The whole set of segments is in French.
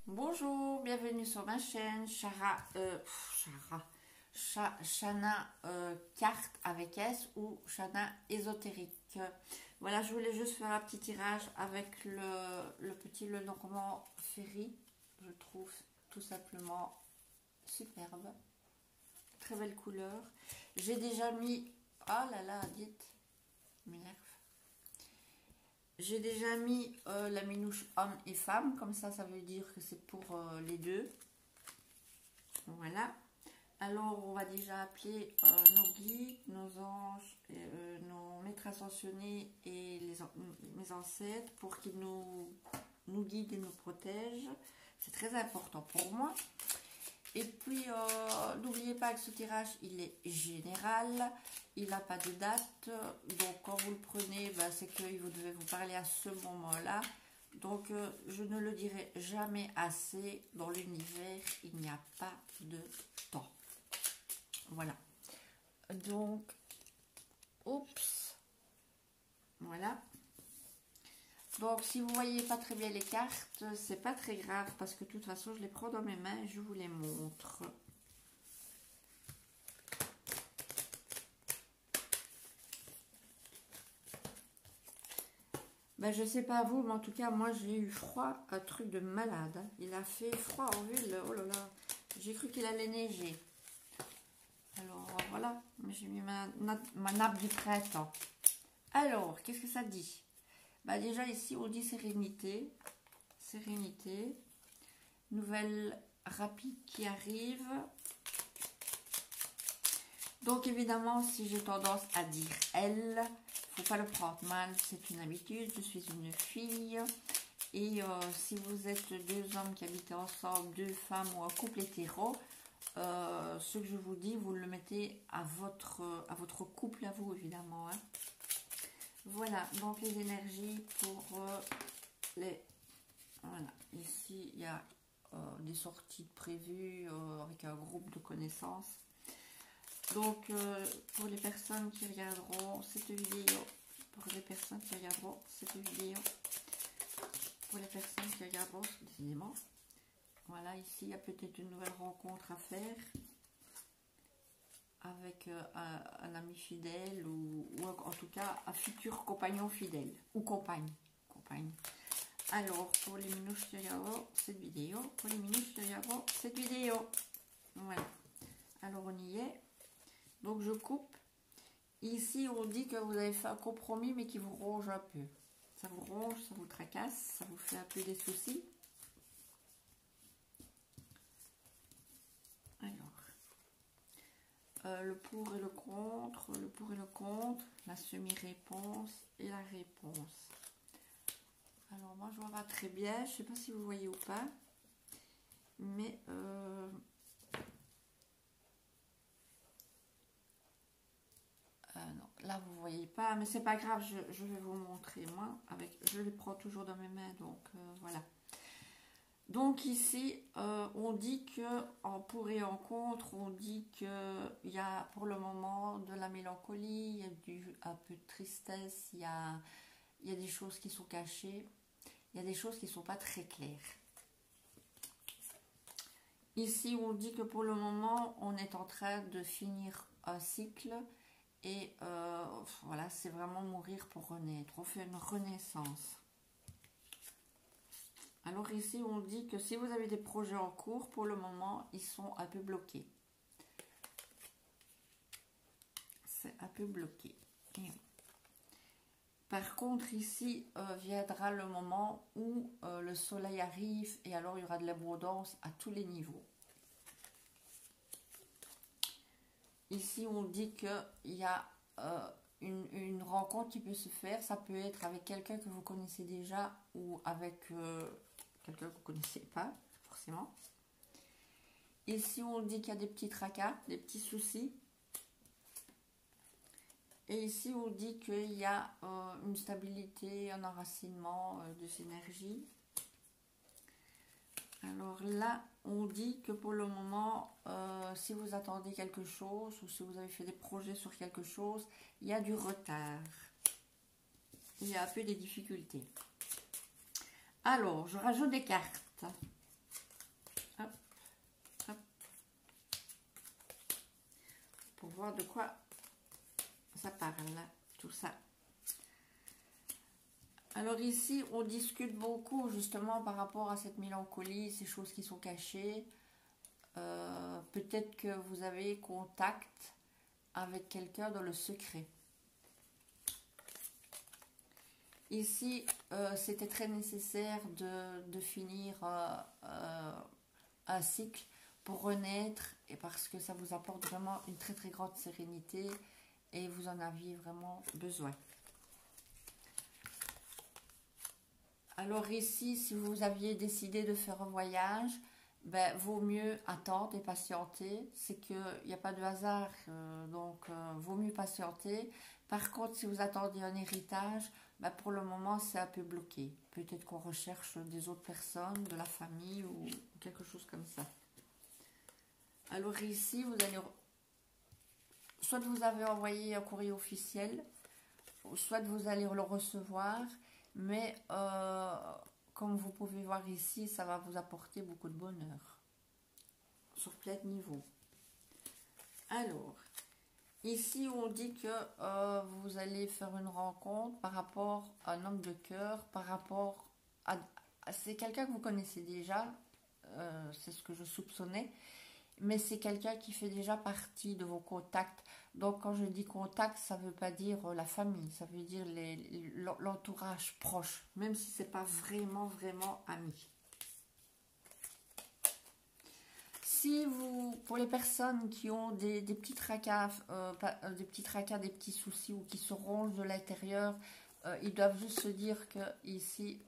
Bonjour, bienvenue sur ma chaîne Shana carte avec S ou Shana ésotérique. Voilà, je voulais juste faire un petit tirage avec le petit Lenormand Ferry. Je trouve tout simplement superbe. Très belle couleur. J'ai déjà mis... Oh là là, dites. M'énerve. J'ai déjà mis la minouche homme et femme, comme ça veut dire que c'est pour les deux. Voilà. Alors, on va déjà appeler nos guides, nos anges, nos maîtres ascensionnés et mes ancêtres pour qu'ils nous guident et nous protègent. C'est très important pour moi. Et puis, n'oubliez pas que ce tirage, il est général, il n'a pas de date. Donc, quand vous le prenez, ben, c'est que vous devez vous parler à ce moment-là. Donc, je ne le dirai jamais assez. Dans l'univers, il n'y a pas de temps. Voilà. Donc, oups. Voilà. Donc, si vous ne voyez pas très bien les cartes, c'est pas très grave parce que de toute façon, je les prends dans mes mains et je vous les montre. Ben, je sais pas vous, mais en tout cas, moi, j'ai eu froid, un truc de malade. Hein. Il a fait froid en ville, oh là là. J'ai cru qu'il allait neiger. Alors, voilà, j'ai mis ma nappe du printemps. Alors, qu'est-ce que ça dit? Bah déjà ici on dit sérénité, sérénité, nouvelle rapide qui arrive. Donc évidemment si j'ai tendance à dire elle, faut pas le prendre mal, c'est une habitude, je suis une fille. Et si vous êtes deux hommes qui habitent ensemble, deux femmes ou un couple hétéro, ce que je vous dis, vous le mettez à votre couple à vous évidemment. Hein. Voilà, donc les énergies pour les... Voilà, ici il y a des sorties prévues avec un groupe de connaissances. Donc pour les personnes qui regarderont cette vidéo, pour les personnes qui regarderont cette vidéo, pour les personnes qui regarderont, décidément, voilà, ici il y a peut-être une nouvelle rencontre à faire avec un ami fidèle ou en tout cas un futur compagnon fidèle ou compagne. Alors pour les minouches qui regarderont cette vidéo, voilà. Alors on y est. Donc je coupe. Ici on dit que vous avez fait un compromis mais qui vous ronge un peu. Ça vous ronge, ça vous tracasse, ça vous fait un peu des soucis. Le pour et le contre, la semi-réponse et la réponse. Alors moi je vois pas très bien, je sais pas si vous voyez ou pas, mais non, là vous voyez pas, mais c'est pas grave, je vais vous montrer moi, je les prends toujours dans mes mains, donc voilà. Donc ici, on dit que en pour et en contre, on dit qu'il y a pour le moment de la mélancolie, il y a un peu de tristesse, il y a des choses qui sont cachées, il y a des choses qui ne sont pas très claires. Ici, on dit que pour le moment, on est en train de finir un cycle et voilà, c'est vraiment mourir pour renaître. On fait une renaissance. Alors ici, on dit que si vous avez des projets en cours, pour le moment, ils sont un peu bloqués. C'est un peu bloqué. Par contre, ici, viendra le moment où le soleil arrive et alors il y aura de l'abondance à tous les niveaux. Ici, on dit qu'il y a une rencontre qui peut se faire. Ça peut être avec quelqu'un que vous connaissez déjà ou avec... quelqu'un que vous ne connaissez pas, forcément. Ici, on dit qu'il y a des petits tracas, des petits soucis. Et ici, on dit qu'il y a une stabilité, un enracinement de ces énergies. Alors là, on dit que pour le moment, si vous attendez quelque chose ou si vous avez fait des projets sur quelque chose, il y a du retard. Il y a un peu des difficultés. Alors, je rajoute des cartes. voir de quoi ça parle, tout ça. Alors ici, on discute beaucoup justement par rapport à cette mélancolie, ces choses qui sont cachées. Peut-être que vous avez contact avec quelqu'un dans le secret. Ici, c'était très nécessaire de finir un cycle pour renaître, et parce que ça vous apporte vraiment une très très grande sérénité et vous en aviez vraiment besoin. Alors ici, si vous aviez décidé de faire un voyage, ben, vaut mieux attendre et patienter. C'est qu'il n'y a pas de hasard, donc vaut mieux patienter. Par contre, si vous attendiez un héritage, ben, pour le moment, c'est un peu bloqué. Peut-être qu'on recherche des autres personnes, de la famille ou quelque chose comme ça. Alors ici, vous allez... Soit vous avez envoyé un courrier officiel, soit vous allez le recevoir, mais comme vous pouvez voir ici, ça va vous apporter beaucoup de bonheur sur plein de niveaux. Alors, ici on dit que vous allez faire une rencontre par rapport à un homme de cœur, par rapport à c'est quelqu'un que vous connaissez déjà, c'est ce que je soupçonnais, mais c'est quelqu'un qui fait déjà partie de vos contacts. Donc quand je dis contact, ça ne veut pas dire la famille, ça veut dire l'entourage proche, même si ce n'est pas vraiment ami. Si vous, pour les personnes qui ont des petits tracas, des petits soucis, ou qui se rongent de l'intérieur, ils doivent juste se dire que ici,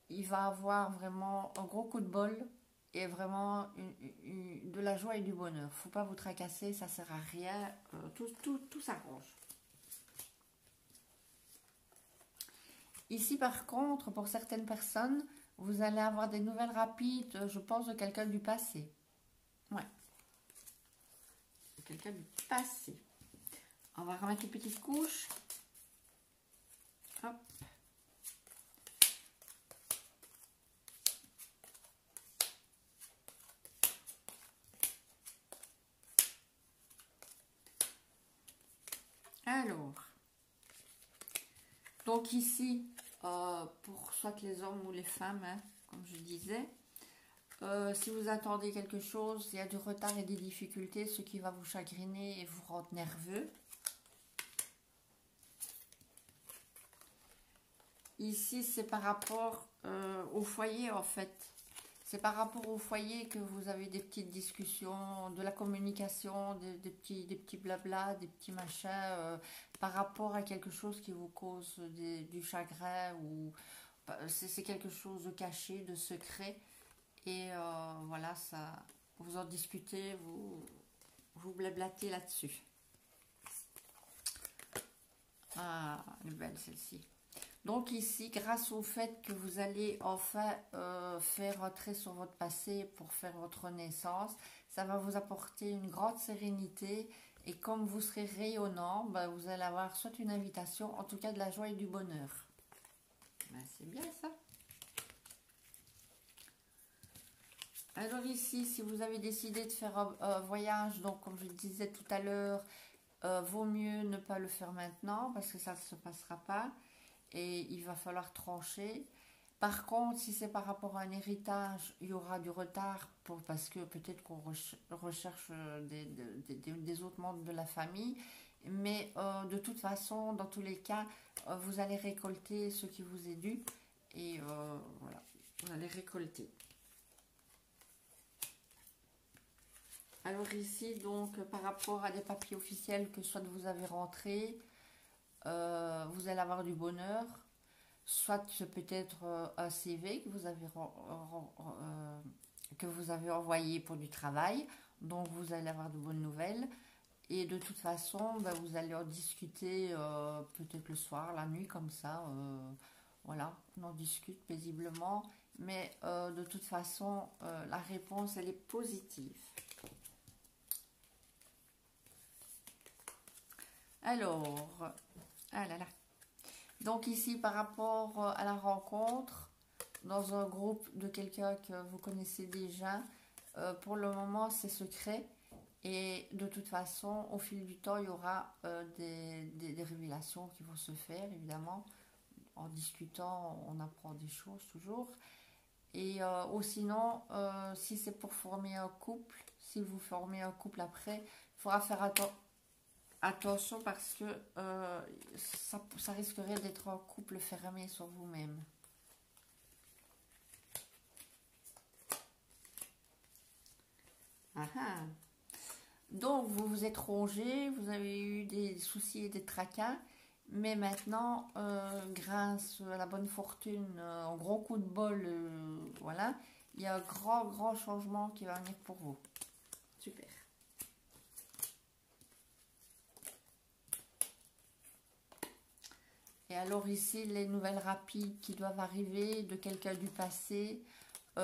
il va avoir vraiment un gros coup de bol, et vraiment de la joie et du bonheur. Faut pas vous tracasser, ça sert à rien, tout s'arrange. Ici par contre, pour certaines personnes, vous allez avoir des nouvelles rapides, je pense, de quelqu'un du passé. Ouais. Quelqu'un du passé. On va remettre les petites couches. Hop. Alors, donc ici, pour soit les hommes ou les femmes, hein, comme je disais, si vous attendez quelque chose, il y a du retard et des difficultés, ce qui va vous chagriner et vous rendre nerveux. Ici, c'est par rapport au foyer, en fait. C'est par rapport au foyer que vous avez des petites discussions, de la communication, des petits blabla, des petits machins, par rapport à quelque chose qui vous cause du chagrin, ou c'est quelque chose de caché, de secret. Et voilà, ça, vous en discutez, vous blablatez là-dessus. Ah, elle est belle celle-ci. Donc ici, grâce au fait que vous allez enfin faire un trait sur votre passé pour faire votre renaissance, ça va vous apporter une grande sérénité, et comme vous serez rayonnant, ben, vous allez avoir soit une invitation, en tout cas de la joie et du bonheur. Ben, c'est bien ça. Alors ici, si vous avez décidé de faire un voyage, donc comme je le disais tout à l'heure, vaut mieux ne pas le faire maintenant parce que ça ne se passera pas. Et il va falloir trancher. Par contre, si c'est par rapport à un héritage, il y aura du retard parce que peut-être qu'on recherche des autres membres de la famille. Mais de toute façon, dans tous les cas, vous allez récolter ce qui vous est dû. Et voilà, vous allez récolter. Alors ici, donc, par rapport à des papiers officiels que soit vous avez rentrés, vous allez avoir du bonheur, soit peut-être un CV que vous avez envoyé pour du travail, donc vous allez avoir de bonnes nouvelles, et de toute façon ben, vous allez en discuter peut-être le soir, la nuit, comme ça, voilà, on en discute paisiblement, mais de toute façon la réponse elle est positive. Alors, ah là là. Donc ici, par rapport à la rencontre, dans un groupe de quelqu'un que vous connaissez déjà, pour le moment, c'est secret. Et de toute façon, au fil du temps, il y aura des révélations qui vont se faire, évidemment. En discutant, on apprend des choses toujours. Et ou sinon, si c'est pour former un couple, si vous formez un couple après, il faudra faire attention parce que ça risquerait d'être un couple fermé sur vous-même. Ah ah. Donc, vous vous êtes rongé, vous avez eu des soucis et des tracas, mais maintenant, grâce à la bonne fortune, un gros coup de bol, voilà, il y a un grand changement qui va venir pour vous. Super. Et alors ici, les nouvelles rapides qui doivent arriver de quelqu'un du passé,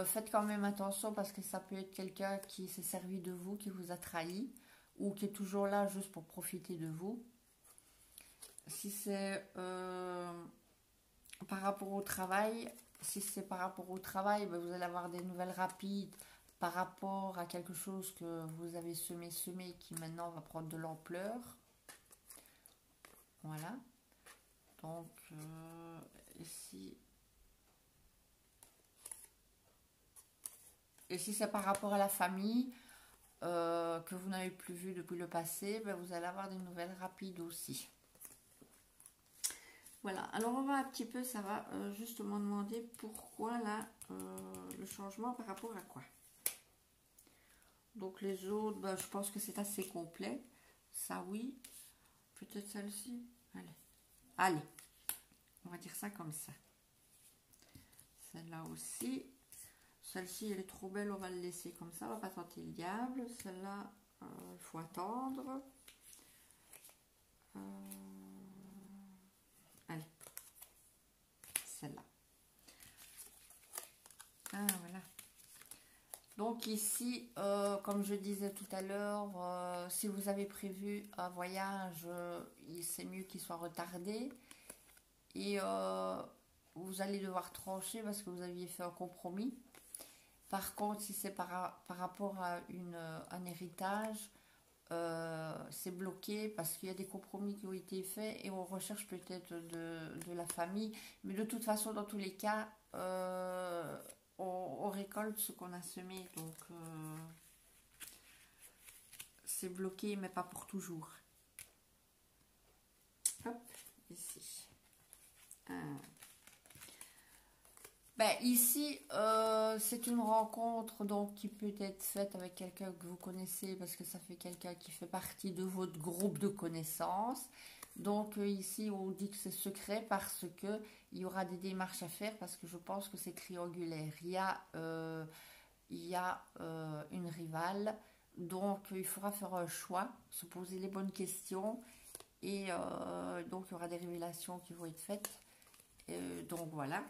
faites quand même attention parce que ça peut être quelqu'un qui s'est servi de vous, qui vous a trahi, ou qui est toujours là juste pour profiter de vous. Si c'est par rapport au travail, ben, vous allez avoir des nouvelles rapides par rapport à quelque chose que vous avez semé qui maintenant va prendre de l'ampleur. Voilà. Donc ici. Et si c'est par rapport à la famille que vous n'avez plus vu depuis le passé, ben vous allez avoir des nouvelles rapides aussi. Voilà, alors on va un petit peu, ça va justement demander pourquoi là, le changement par rapport à quoi. Donc les autres, ben, je pense que c'est assez complet. Ça oui, peut-être celle-ci. Allez, on va dire ça comme ça. Celle-là aussi. Celle-ci, elle est trop belle, on va le laisser comme ça, on va pas tenter le diable. Celle-là, il faut attendre. Allez, celle-là. Ah, voilà. Donc ici, comme je disais tout à l'heure, si vous avez prévu un voyage, c'est mieux qu'il soit retardé. Et vous allez devoir trancher parce que vous aviez fait un compromis. Par contre, si c'est par rapport à un héritage, c'est bloqué parce qu'il y a des compromis qui ont été faits et on recherche peut-être de la famille. Mais de toute façon, dans tous les cas, on récolte ce qu'on a semé. Donc, c'est bloqué, mais pas pour toujours. Hop, ici. Ben, ici, c'est une rencontre donc, qui peut être faite avec quelqu'un que vous connaissez parce que ça fait quelqu'un qui fait partie de votre groupe de connaissances. Donc ici, on dit que c'est secret parce que il y aura des démarches à faire parce que je pense que c'est triangulaire. Il y a une rivale, donc il faudra faire un choix, se poser les bonnes questions et donc il y aura des révélations qui vont être faites. Donc voilà.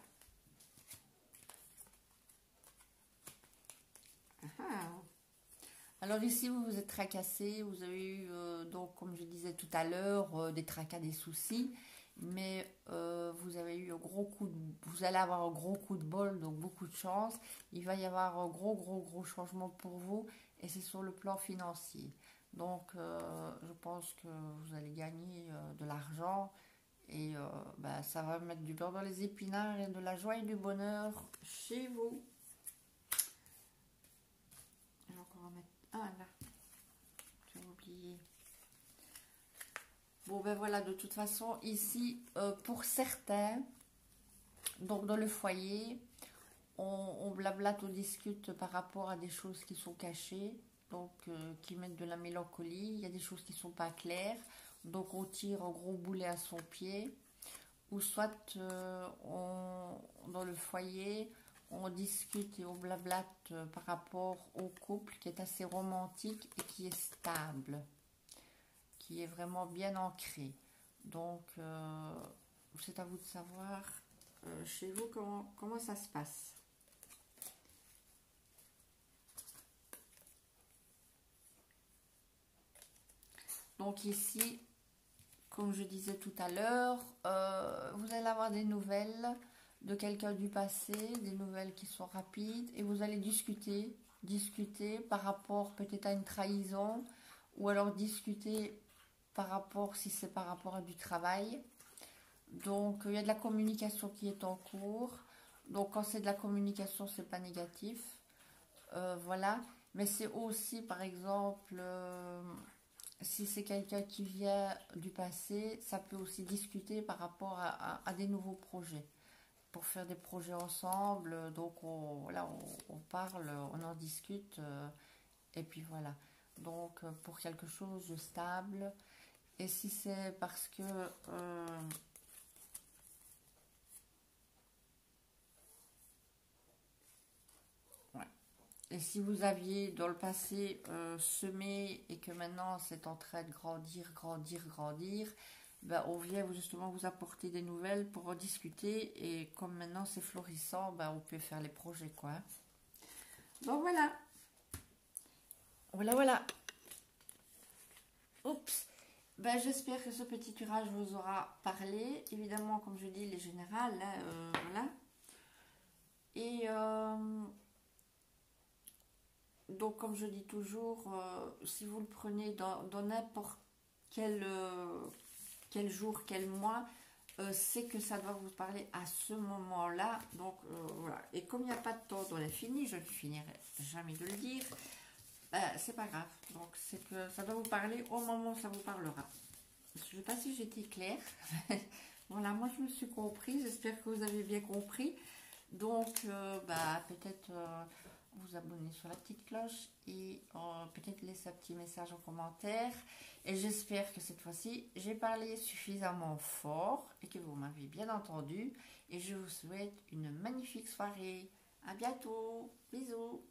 Alors ici, vous vous êtes tracassé, vous avez eu, donc comme je disais tout à l'heure, des tracas, des soucis, mais vous avez eu un gros coup vous allez avoir un gros coup de bol, donc beaucoup de chance. Il va y avoir un gros changement pour vous, et c'est sur le plan financier. Donc, je pense que vous allez gagner de l'argent, et bah, ça va mettre du beurre dans les épinards et de la joie et du bonheur chez vous. Je vais encore en mettre. Ah là, j'ai oublié. Bon ben voilà, de toute façon, ici, pour certains, donc dans le foyer, on blablate, on discute par rapport à des choses qui sont cachées, donc qui mettent de la mélancolie. Il y a des choses qui ne sont pas claires, donc on tire un gros boulet à son pied. Ou soit dans le foyer, on discute et on blablate par rapport au couple qui est assez romantique et qui est stable, qui est vraiment bien ancré. Donc, c'est à vous de savoir chez vous comment ça se passe. Donc ici, comme je disais tout à l'heure, vous allez avoir des nouvelles de quelqu'un du passé, des nouvelles qui sont rapides, et vous allez discuter discuter par rapport peut-être à une trahison, ou alors discuter par rapport, si c'est par rapport à du travail. Donc il y a de la communication qui est en cours. Donc quand c'est de la communication, c'est pas négatif. Voilà. Mais c'est aussi, par exemple, si c'est quelqu'un qui vient du passé, ça peut aussi discuter par rapport à des nouveaux projets. Pour faire des projets ensemble, donc voilà, on parle, on en discute, et puis voilà. Donc pour quelque chose de stable. Et si c'est parce que ouais. Et si vous aviez dans le passé semé et que maintenant c'est en train de grandir, grandir, grandir, ben, on vient justement vous apporter des nouvelles pour en discuter. Et comme maintenant c'est florissant, ben, on peut faire les projets, quoi. Donc voilà. Voilà, voilà. Oups. Ben, j'espère que ce petit tirage vous aura parlé. Évidemment, comme je dis, les générales, là, voilà. Et donc, comme je dis toujours, si vous le prenez dans n'importe quel, quel jour, quel mois, c'est que ça doit vous parler à ce moment-là. Donc, voilà. Et comme il n'y a pas de temps dans l'infini, je ne finirai jamais de le dire, c'est pas grave. Donc, c'est que ça doit vous parler au moment où ça vous parlera. Je ne sais pas si j'étais claire. Voilà, moi je me suis compris. J'espère que vous avez bien compris. Donc, peut-être vous abonner sur la petite cloche et peut-être laisser un petit message en commentaire. Et j'espère que cette fois-ci, j'ai parlé suffisamment fort et que vous m'avez bien entendu. Et je vous souhaite une magnifique soirée. À bientôt. Bisous.